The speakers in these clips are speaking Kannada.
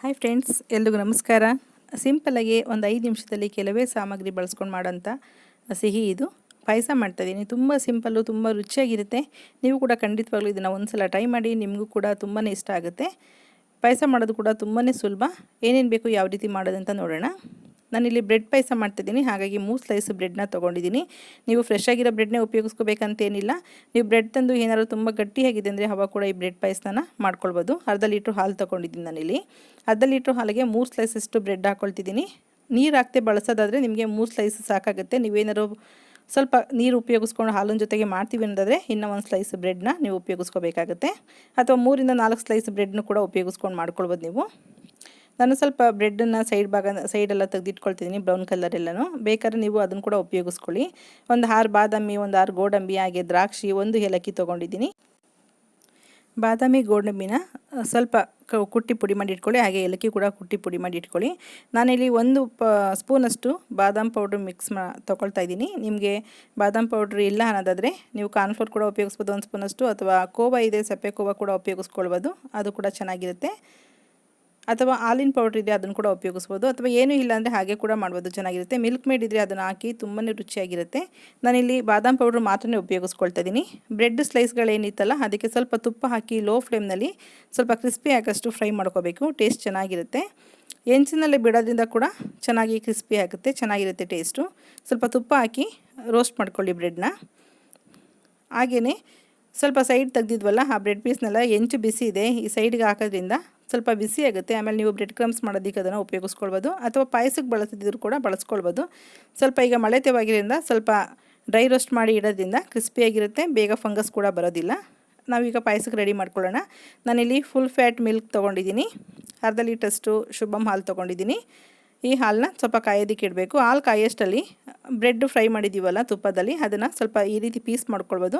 ಹಾಯ್ ಫ್ರೆಂಡ್ಸ್, ಎಲ್ರಿಗೂ ನಮಸ್ಕಾರ. ಸಿಂಪಲ್ಲಾಗಿ ಒಂದು 5 ನಿಮಿಷದಲ್ಲಿ ಕೆಲವೇ ಸಾಮಗ್ರಿ ಬಳಸ್ಕೊಂಡು ಮಾಡೋಂಥ ಸಿಹಿ ಇದು. ಪಾಯಸ ಮಾಡ್ತಾಯಿದ್ದೀನಿ. ತುಂಬ ಸಿಂಪಲ್ಲು, ತುಂಬ ರುಚಿಯಾಗಿರುತ್ತೆ. ನೀವು ಕೂಡ ಖಂಡಿತವಾಗ್ಲೂ ಇದನ್ನು ಒಂದು ಸಲ ಟ್ರೈ ಮಾಡಿ, ನಿಮಗೂ ಕೂಡ ತುಂಬಾ ಇಷ್ಟ ಆಗುತ್ತೆ. ಪಾಯಸ ಮಾಡೋದು ಕೂಡ ತುಂಬಾ ಸುಲಭ. ಏನೇನು ಬೇಕು, ಯಾವ ರೀತಿ ಮಾಡೋದಂತ ನೋಡೋಣ. ನಾನಿಲ್ಲಿ ಬ್ರೆಡ್ ಪಾಯಸ ಮಾಡ್ತಿದ್ದೀನಿ. ಹಾಗಾಗಿ 3 ಸ್ಲೈಸ್ ಬ್ರೆಡ್ನ ತೊಗೊಂಡಿದ್ದೀನಿ. ನೀವು ಫ್ರೆಶ್ ಆಗಿರೋ ಬ್ರೆಡ್ನೇ ಉಪಯೋಗಿಸ್ಕೋಬೇಕಂತೇನಿಲ್ಲ. ನೀವು ಬ್ರೆಡ್ ತಂದು ಏನಾದರೂ ತುಂಬ ಗಟ್ಟಿಯಾಗಿದೆ ಅಂದರೆ ಅವಾಗ ಕೂಡ ಈ ಬ್ರೆಡ್ ಪಾಯಸನ ಮಾಡ್ಕೊಳ್ಬೋದು. ಅರ್ಧ ಲೀಟ್ರ್ ಹಾಲು ತೊಗೊಂಡಿದ್ದೀನಿ ನಾನಿಲ್ಲಿ. ಅರ್ಧ ಲೀಟ್ರ್ ಹಾಲಿಗೆ 3 ಸ್ಲೈಸಷ್ಟು ಬ್ರೆಡ್ ಹಾಕ್ಕೊಳ್ತಿದ್ದೀನಿ. ನೀರು ಹಾಕ್ತೆ ಬಳಸೋದಾದರೆ ನಿಮಗೆ 3 ಸ್ಲೈಸ್ ಸಾಕಾಗುತ್ತೆ. ನೀವೇನಾದ್ರು ಸ್ವಲ್ಪ ನೀರು ಉಪಯೋಗಿಸ್ಕೊಂಡು ಹಾಲಿನ ಜೊತೆಗೆ ಮಾಡ್ತೀವಿ ಅನ್ನೋದಾದರೆ ಇನ್ನೂ 1 ಸ್ಲೈಸ್ ಬ್ರೆಡ್ನ ನೀವು ಉಪಯೋಗಿಸ್ಕೋಬೇಕಾಗುತ್ತೆ. ಅಥವಾ 3 ಇಂದ 4 ಸ್ಲೈಸ್ ಬ್ರೆಡ್ನು ಕೂಡ ಉಪಯೋಗಿಸ್ಕೊಂಡು ಮಾಡ್ಕೊಳ್ಬೋದು ನೀವು. ನಾನು ಸ್ವಲ್ಪ ಬ್ರೆಡ್ಡನ್ನು ಸೈಡೆಲ್ಲ ತೆಗೆದಿಟ್ಕೊಳ್ತಿದ್ದೀನಿ, ಬ್ರೌನ್ ಕಲರ್ ಎಲ್ಲನೂ. ಬೇಕಾದ್ರೆ ನೀವು ಅದನ್ನು ಕೂಡ ಉಪಯೋಗಿಸ್ಕೊಳ್ಳಿ. ಒಂದು 6 ಬಾದಾಮಿ, ಒಂದು 6 ಗೋಡಂಬಿ, ಹಾಗೆ ದ್ರಾಕ್ಷಿ, 1 ಏಲಕ್ಕಿ ತೊಗೊಂಡಿದ್ದೀನಿ. ಬಾದಾಮಿ ಗೋಡಂಬಿನ ಸ್ವಲ್ಪ ಕುಟ್ಟಿ ಪುಡಿ ಮಾಡಿ ಇಟ್ಕೊಳ್ಳಿ. ಹಾಗೆ ಏಲಕ್ಕಿ ಕೂಡ ಕುಟ್ಟಿ ಪುಡಿ ಮಾಡಿ ಇಟ್ಕೊಳ್ಳಿ. ನಾನಿಲ್ಲಿ 1 ಸ್ಪೂನಷ್ಟು ಬಾದಾಮ್ ಪೌಡ್ರ್ ಮಿಕ್ಸ್ ತೊಗೊಳ್ತಾ ಇದ್ದೀನಿ. ನಿಮಗೆ ಬಾದಾಮ್ ಪೌಡ್ರ್ ಇಲ್ಲ ಅನ್ನೋದಾದರೆ ನೀವು ಕಾರ್ನ್ಫ್ಲೋರ್ ಕೂಡ ಉಪಯೋಗಿಸ್ಬೋದು 1 ಸ್ಪೂನಷ್ಟು, ಅಥವಾ ಕೋವಾ ಇದೆ, ಸಪ್ಪೆ ಕೋವಾ ಕೂಡ ಉಪಯೋಗಿಸ್ಕೊಳ್ಬೋದು, ಅದು ಕೂಡ ಚೆನ್ನಾಗಿರುತ್ತೆ. ಅಥವಾ ಹಾಲಿನ ಪೌಡ್ರ್ ಇದೆ, ಅದನ್ನು ಕೂಡ ಉಪಯೋಗಿಸ್ಬೋದು. ಅಥವಾ ಏನೂ ಇಲ್ಲ ಅಂದರೆ ಹಾಗೆ ಕೂಡ ಮಾಡ್ಬೋದು, ಚೆನ್ನಾಗಿರುತ್ತೆ. ಮಿಲ್ಕ್ ಮೇಡ್ ಇದ್ದರೆ ಅದನ್ನು ಹಾಕಿ ತುಂಬಾ ರುಚಿಯಾಗಿರುತ್ತೆ. ನಾನಿಲ್ಲಿ ಬಾದಾಮ್ ಪೌಡ್ರ್ ಮಾತ್ರನೇ ಉಪಯೋಗಿಸ್ಕೊಳ್ತಾ ಇದ್ದೀನಿ. ಬ್ರೆಡ್ ಸ್ಲೈಸ್ಗಳೇನಿತ್ತಲ್ಲ ಅದಕ್ಕೆ ಸ್ವಲ್ಪ ತುಪ್ಪ ಹಾಕಿ ಲೋ ಫ್ಲೇಮ್ನಲ್ಲಿ ಸ್ವಲ್ಪ ಕ್ರಿಸ್ಪಿ ಆಗೋಷ್ಟು ಫ್ರೈ ಮಾಡ್ಕೋಬೇಕು. ಟೇಸ್ಟ್ ಚೆನ್ನಾಗಿರುತ್ತೆ. ಹೆಂಚಿನಲ್ಲೇ ಬಿಡೋದ್ರಿಂದ ಕೂಡ ಚೆನ್ನಾಗಿ ಕ್ರಿಸ್ಪಿ ಆಗುತ್ತೆ, ಚೆನ್ನಾಗಿರುತ್ತೆ ಟೇಸ್ಟು. ಸ್ವಲ್ಪ ತುಪ್ಪ ಹಾಕಿ ರೋಸ್ಟ್ ಮಾಡ್ಕೊಳ್ಳಿ ಬ್ರೆಡ್ನ. ಹಾಗೆಯೇ ಸ್ವಲ್ಪ ಸೈಡ್ ತೆಗ್ದಿದ್ವಲ್ಲ, ಆ ಬ್ರೆಡ್ ಪೀಸ್ನೆಲ್ಲ ಹೆಂಚು ಬಿಸಿ ಇದೆ, ಈ ಸೈಡ್ಗೆ ಹಾಕೋದ್ರಿಂದ ಸ್ವಲ್ಪ ಬಿಸಿ ಆಗುತ್ತೆ. ಆಮೇಲೆ ನೀವು ಬ್ರೆಡ್ ಕ್ರಮ್ಸ್ ಮಾಡೋದಕ್ಕೆ ಅದನ್ನು ಉಪಯೋಗಿಸ್ಕೊಳ್ಬೋದು, ಅಥವಾ ಪಾಯಸಕ್ಕೆ ಬಳಸಿದ್ರು ಕೂಡ ಬಳಸ್ಕೊಳ್ಬೋದು. ಸ್ವಲ್ಪ ಈಗ ಮಳೆ ತೆವಾಗಿರೋದ್ರಿಂದ ಸ್ವಲ್ಪ ಡ್ರೈ ರೋಸ್ಟ್ ಮಾಡಿ ಇಡೋದ್ರಿಂದ ಕ್ರಿಸ್ಪಿಯಾಗಿರುತ್ತೆ, ಬೇಗ ಫಂಗಸ್ ಕೂಡ ಬರೋದಿಲ್ಲ. ನಾವೀಗ ಪಾಯಸಕ್ಕೆ ರೆಡಿ ಮಾಡ್ಕೊಳ್ಳೋಣ. ನಾನಿಲ್ಲಿ ಫುಲ್ ಫ್ಯಾಟ್ ಮಿಲ್ಕ್ ತೊಗೊಂಡಿದ್ದೀನಿ. ಅರ್ಧ ಲೀಟರ್ಷ್ಟು ಶುಭಮ್ ಹಾಲು ತೊಗೊಂಡಿದ್ದೀನಿ. ಈ ಹಾಲನ್ನ ಸ್ವಲ್ಪ ಕಾಯೋದಕ್ಕೆ ಇಡಬೇಕು. ಹಾಲು ಕಾಯೋಷ್ಟಲ್ಲಿ ಬ್ರೆಡ್ ಫ್ರೈ ಮಾಡಿದ್ದೀವಲ್ಲ ತುಪ್ಪದಲ್ಲಿ, ಅದನ್ನು ಸ್ವಲ್ಪ ಈ ರೀತಿ ಪೀಸ್ ಮಾಡ್ಕೊಳ್ಬೋದು.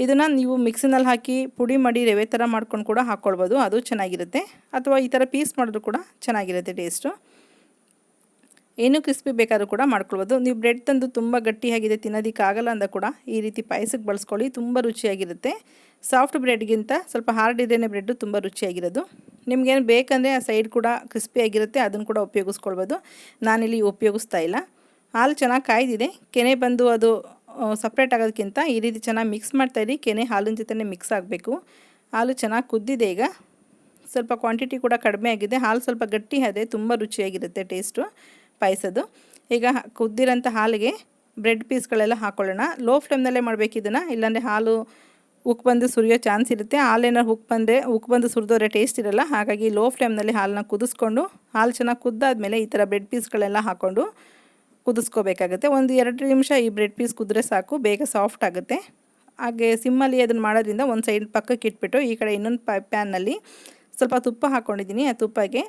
ಇದನ್ನು ನೀವು ಮಿಕ್ಸಿನಲ್ಲಿ ಹಾಕಿ ಪುಡಿ ಮಾಡಿ ರವೆ ಥರ ಮಾಡ್ಕೊಂಡು ಕೂಡ ಹಾಕ್ಕೊಳ್ಬೋದು, ಅದು ಚೆನ್ನಾಗಿರುತ್ತೆ. ಅಥವಾ ಈ ಥರ ಪೀಸ್ ಮಾಡಿದ್ರು ಕೂಡ ಚೆನ್ನಾಗಿರುತ್ತೆ ಟೇಸ್ಟು. ಏನೂ ಕ್ರಿಸ್ಪಿ ಬೇಕಾದ್ರೂ ಕೂಡ ಮಾಡ್ಕೊಳ್ಬೋದು. ನೀವು ಬ್ರೆಡ್ ತಂದು ತುಂಬ ಗಟ್ಟಿಯಾಗಿದೆ ತಿನ್ನೋದಕ್ಕಾಗಲ್ಲ ಅಂದ ಕೂಡ ಈ ರೀತಿ ಪಾಯಸಕ್ಕೆ ಬಳಸ್ಕೊಳ್ಳಿ, ತುಂಬ ರುಚಿಯಾಗಿರುತ್ತೆ. ಸಾಫ್ಟ್ ಬ್ರೆಡ್ಗಿಂತ ಸ್ವಲ್ಪ ಹಾರ್ಡ್ ಇದ್ರೇ ಬ್ರೆಡ್ಡು ತುಂಬ ರುಚಿಯಾಗಿರೋದು. ನಿಮಗೇನು ಬೇಕಂದರೆ ಆ ಸೈಡ್ ಕೂಡ ಕ್ರಿಸ್ಪಿಯಾಗಿರುತ್ತೆ, ಅದನ್ನು ಕೂಡ ಉಪಯೋಗಿಸ್ಕೊಳ್ಬೋದು. ನಾನಿಲ್ಲಿ ಉಪಯೋಗಿಸ್ತಾ ಇಲ್ಲ. ಹಾಲು ಚೆನ್ನಾಗಿ ಕಾಯ್ದಿದೆ. ಕೆನೆ ಬಂದು ಅದು ಸಪ್ರೇಟ್ ಆಗೋದಕ್ಕಿಂತ ಈ ರೀತಿ ಚೆನ್ನಾಗಿ ಮಿಕ್ಸ್ ಮಾಡ್ತಾಯಿರಿ. ಕೆನೆ ಹಾಲಿನ ಜೊತೆ ಮಿಕ್ಸ್ ಆಗಬೇಕು. ಹಾಲು ಚೆನ್ನಾಗಿ ಕುದ್ದಿದೆ. ಈಗ ಸ್ವಲ್ಪ ಕ್ವಾಂಟಿಟಿ ಕೂಡ ಕಡಿಮೆ ಆಗಿದೆ. ಹಾಲು ಸ್ವಲ್ಪ ಗಟ್ಟಿ ಆಗಿದೆ, ತುಂಬ ರುಚಿಯಾಗಿರುತ್ತೆ ಟೇಸ್ಟು ಪಾಯಸದ್ದು. ಈಗ ಕುದ್ದಿರೋಂಥ ಹಾಲಿಗೆ ಬ್ರೆಡ್ ಪೀಸ್ಗಳೆಲ್ಲ ಹಾಕ್ಕೊಳ್ಳೋಣ. ಲೋ ಫ್ಲೇಮ್ನಲ್ಲೇ ಮಾಡಬೇಕು ಇದನ್ನು, ಇಲ್ಲಾಂದರೆ ಹಾಲು ಉಕ್ಕು ಬಂದು ಸುರಿಯೋ ಚಾನ್ಸ್ ಇರುತ್ತೆ. ಹಾಲೇನಾರು ಉಕ್ಕು ಬಂದು ಸುರಿದೋರೆ ಟೇಸ್ಟ್ ಇರೋಲ್ಲ. ಹಾಗಾಗಿ ಲೋ ಫ್ಲೇಮ್ನಲ್ಲಿ ಹಾಲನ್ನ ಕುದಿಸ್ಕೊಂಡು, ಹಾಲು ಚೆನ್ನಾಗಿ ಕುದ್ದಾದಮೇಲೆ ಈ ಥರ ಬ್ರೆಡ್ ಪೀಸ್ಗಳೆಲ್ಲ ಹಾಕ್ಕೊಂಡು ಕುದಿಸ್ಕೋಬೇಕಾಗುತ್ತೆ. ಒಂದು 2 ನಿಮಿಷ ಈ ಬ್ರೆಡ್ ಪೀಸ್ ಕುದ್ರೆ ಸಾಕು, ಬೇಗ ಸಾಫ್ಟ್ ಆಗುತ್ತೆ. ಹಾಗೆ ಸಿಮ್ಮಲ್ಲಿ ಅದನ್ನು ಮಾಡೋದ್ರಿಂದ ಒಂದು ಸೈಡ್ ಪಕ್ಕಕ್ಕೆ ಇಟ್ಬಿಟ್ಟು ಈ ಕಡೆ ಇನ್ನೊಂದು ಪ್ಯಾನ್ನಲ್ಲಿ ಸ್ವಲ್ಪ ತುಪ್ಪ ಹಾಕ್ಕೊಂಡಿದ್ದೀನಿ. ಆ ತುಪ್ಪಕ್ಕೆ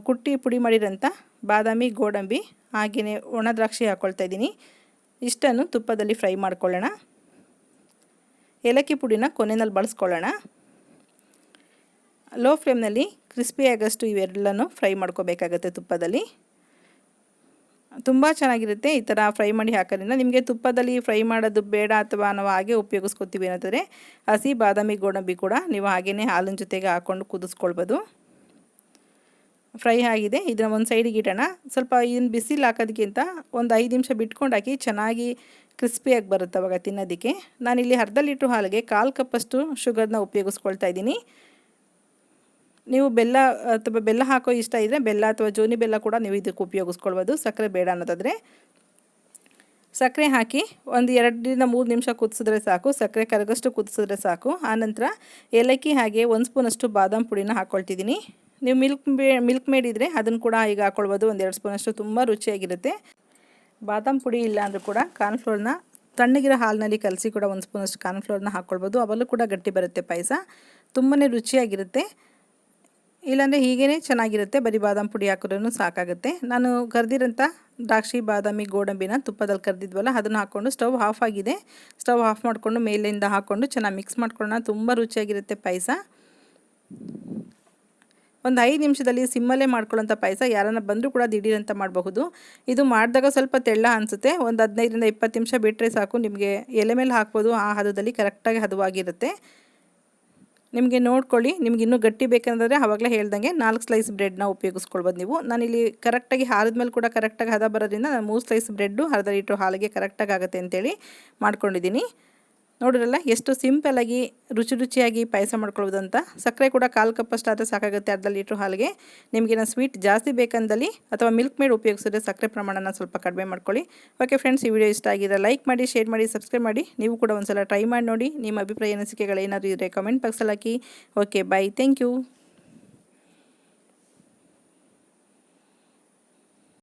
ಕುಟ್ಟಿ ಪುಡಿ ಮಾಡಿರೋಂಥ ಬಾದಾಮಿ, ಗೋಡಂಬಿ, ಹಾಗೆಯೇ ಒಣ ದ್ರಾಕ್ಷಿ ಹಾಕ್ಕೊಳ್ತಾ ಇದ್ದೀನಿ. ಇಷ್ಟನ್ನು ತುಪ್ಪದಲ್ಲಿ ಫ್ರೈ ಮಾಡ್ಕೊಳ್ಳೋಣ. ಏಲಕ್ಕಿ ಪುಡಿನ ಕೊನೆಯಲ್ಲಿ ಬಳಸ್ಕೊಳ್ಳೋಣ. ಲೋ ಫ್ಲೇಮ್ನಲ್ಲಿ ಕ್ರಿಸ್ಪಿ ಆಗೋಷ್ಟು ಇವೆಲ್ಲನೂ ಫ್ರೈ ಮಾಡ್ಕೋಬೇಕಾಗತ್ತೆ ತುಪ್ಪದಲ್ಲಿ. ತುಂಬ ಚೆನ್ನಾಗಿರುತ್ತೆ ಈ ಥರ ಫ್ರೈ ಮಾಡಿ ಹಾಕೋದ್ರಿಂದ. ನಿಮಗೆ ತುಪ್ಪದಲ್ಲಿ ಫ್ರೈ ಮಾಡೋದು ಬೇಡ, ಅಥವಾ ನಾವು ಹಾಗೆ ಉಪಯೋಗಿಸ್ಕೊತೀವಿ ಅನ್ನೋದಾದರೆ ಹಸಿ ಬಾದಾಮಿ, ಗೋಡಂಬಿ ಕೂಡ ನೀವು ಹಾಗೆಯೇ ಹಾಲಿನ ಜೊತೆಗೆ ಹಾಕ್ಕೊಂಡು ಕುದಿಸ್ಕೊಳ್ಬೋದು. ಫ್ರೈ ಆಗಿದೆ, ಇದನ್ನು ಒಂದು ಸೈಡಿಗೆ ಇಡೋಣ. ಸ್ವಲ್ಪ ಇದನ್ನು ಬಿಸಿಲು ಹಾಕೋದಕ್ಕಿಂತ ಒಂದು 5 ನಿಮಿಷ ಬಿಟ್ಕೊಂಡು ಹಾಕಿ, ಚೆನ್ನಾಗಿ ಕ್ರಿಸ್ಪಿಯಾಗಿ ಬರುತ್ತೆ ಅವಾಗ ತಿನ್ನೋದಕ್ಕೆ. ನಾನಿಲ್ಲಿ ಅರ್ಧ ಲೀಟ್ರ್ ಹಾಲಿಗೆ 1/4 ಕಪ್ಪಷ್ಟು ಶುಗರ್ನ ಉಪಯೋಗಿಸ್ಕೊಳ್ತಾ ಇದ್ದೀನಿ. ನೀವು ಬೆಲ್ಲ ಹಾಕೋ ಇಷ್ಟ ಇದ್ದರೆ ಬೆಲ್ಲ ಅಥವಾ ಜೋನಿ ಬೆಲ್ಲ ಕೂಡ ನೀವು ಇದಕ್ಕೆ ಉಪಯೋಗಿಸ್ಕೊಳ್ಬೋದು, ಸಕ್ಕರೆ ಬೇಡ ಅನ್ನೋದಾದರೆ. ಸಕ್ಕರೆ ಹಾಕಿ ಒಂದು 2 ರಿಂದ 3 ನಿಮಿಷ ಕುದಿಸಿದ್ರೆ ಸಾಕು, ಸಕ್ಕರೆ ಕರಗಷ್ಟು ಕುದಿಸಿದ್ರೆ ಸಾಕು. ಆನಂತರ ಏಲಕ್ಕಿ ಹಾಗೆ 1 ಸ್ಪೂನಷ್ಟು ಬಾದಾಮ್ ಪುಡಿನ ಹಾಕ್ಕೊಳ್ತಿದ್ದೀನಿ. ನೀವು ಮಿಲ್ಕ್ ಮೇಡ್ ಇದ್ದರೆ ಅದನ್ನು ಕೂಡ ಈಗ ಹಾಕ್ಕೊಳ್ಬೋದು, ಒಂದು 2 ಸ್ಪೂನಷ್ಟು, ತುಂಬ ರುಚಿಯಾಗಿರುತ್ತೆ. ಬಾದಾಮ್ ಪುಡಿ ಇಲ್ಲ ಅಂದರೂ ಕೂಡ ಕಾರ್ನ್ಫ್ಲೋರ್ನ ತಣ್ಣಗಿರೋ ಹಾಲಿನಲ್ಲಿ ಕಲಸಿ ಕೂಡ 1 ಸ್ಪೂನಷ್ಟು ಕಾರ್ನ್ಫ್ಲೋರ್ನ ಹಾಕ್ಕೊಳ್ಬೋದು, ಅವಲ್ಲೂ ಕೂಡ ಗಟ್ಟಿ ಬರುತ್ತೆ ಪಾಯಸ, ತುಂಬಾ ರುಚಿಯಾಗಿರುತ್ತೆ. ಇಲ್ಲಾಂದರೆ ಹೀಗೇ ಚೆನ್ನಾಗಿರುತ್ತೆ, ಬರೀ ಬಾದಾಮ್ ಪುಡಿ ಹಾಕಿದ್ರೂ ಸಾಕಾಗುತ್ತೆ. ನಾನು ಕರೆದಿರೋಂಥ ದ್ರಾಕ್ಷಿ, ಬಾದಾಮಿ, ಗೋಡಂಬಿನ ತುಪ್ಪದಲ್ಲಿ ಕರೆದಿದ್ವಲ್ಲ ಅದನ್ನು ಹಾಕ್ಕೊಂಡು, ಸ್ಟವ್ ಆಫ್ ಆಗಿದೆ, ಸ್ಟವ್ ಆಫ್ ಮಾಡಿಕೊಂಡು ಮೇಲಿಂದ ಹಾಕ್ಕೊಂಡು ಚೆನ್ನಾಗಿ ಮಿಕ್ಸ್ ಮಾಡ್ಕೊಳ್ಳೋಣ. ತುಂಬ ರುಚಿಯಾಗಿರುತ್ತೆ ಪಾಯಸ. ಒಂದು 5 ನಿಮಿಷದಲ್ಲಿ ಸಿಮ್ಮಲ್ಲೇ ಮಾಡ್ಕೊಳ್ಳೋಂಥ ಪಾಯಸ. ಯಾರನ್ನ ಬಂದರೂ ಕೂಡ ದಿಢೀರಂತ ಮಾಡಬಹುದು. ಇದು ಮಾಡಿದಾಗ ಸ್ವಲ್ಪ ತೆಳ್ಳ ಅನಿಸುತ್ತೆ, ಒಂದು 15 ರಿಂದ 20 ನಿಮಿಷ ಬಿಟ್ಟರೆ ಸಾಕು. ನಿಮಗೆ ಎಲೆ ಮೇಲೆ ಹಾಕ್ಬೋದು, ಆ ಹದದಲ್ಲಿ ಕರೆಕ್ಟಾಗಿ ಹದವಾಗಿರುತ್ತೆ. ನಿಮಗೆ ನೋಡ್ಕೊಳ್ಳಿ, ನಿಮ್ಗೆ ಇನ್ನೂ ಗಟ್ಟಿ ಬೇಕಂದರೆ ಆವಾಗಲೇ ಹೇಳ್ದಂಗೆ 4 ಸ್ಲೈಸ್ ಬ್ರೆಡ್ನ ಉಪಯೋಗಿಸ್ಕೊಳ್ಬೋದು ನೀವು. ನಾನಿಲ್ಲಿ ಕರೆಕ್ಟಾಗಿ ಹಾರಿದ್ಮೇಲೆ ಕೂಡ ಕರೆಕ್ಟಾಗಿ ಹದ ಬರೋದ್ರಿಂದ ನಾನು 3 ಸ್ಲೈಸ್ ಬ್ರೆಡ್ಡು ಅರ್ಧ ಲೀಟ್ರ್ ಹಾಲಿಗೆ ಕರೆಕ್ಟಾಗಿ ಆಗುತ್ತೆ ಅಂತೇಳಿ ಮಾಡ್ಕೊಂಡಿದ್ದೀನಿ. ನೋಡಿರಲ್ಲ ಎಷ್ಟು ಸಿಂಪಲ್ಲಾಗಿ ರುಚಿಯಾಗಿ ಪಾಯಸ ಮಾಡ್ಕೊಳ್ಬೋದು ಅಂತ. ಸಕ್ಕರೆ ಕೂಡ 1/4 ಕಪ್ಪಷ್ಟು ಆದರೆ ಸಾಕಾಗುತ್ತೆ ಅರ್ಧ ಲೀಟ್ರ್ ಹಾಲಿಗೆ. ನಿಮಗೇನೋ ಸ್ವೀಟ್ ಜಾಸ್ತಿ ಬೇಕಂದಲ್ಲಿ ಅಥವಾ ಮಿಲ್ಕ್ ಮೇಡ್ ಉಪಯೋಗಿಸಿದ್ರೆ ಸಕ್ಕರೆ ಪ್ರಮಾಣನ ಸ್ವಲ್ಪ ಕಡಿಮೆ ಮಾಡ್ಕೊಳ್ಳಿ. ಓಕೆ ಫ್ರೆಂಡ್ಸ್, ಈ ವಿಡಿಯೋ ಇಷ್ಟ ಆಗಿದ್ರೆ ಲೈಕ್ ಮಾಡಿ, ಶೇರ್ ಮಾಡಿ, ಸಬ್ಸ್ಕ್ರೈಬ್ ಮಾಡಿ. ನೀವು ಕೂಡ ಒಂದ್ಸಲ ಟ್ರೈ ಮಾಡಿ ನೋಡಿ. ನಿಮ್ಮ ಅಭಿಪ್ರಾಯ ಅನಿಸಿಕೆಗಳು ಏನಾದರೂ ಇದ್ದರೆ ಕಮೆಂಟ್ ಬಾಕ್ಸಲ್ಲಿ ಹಾಕಿ. Okay, bye, thank you.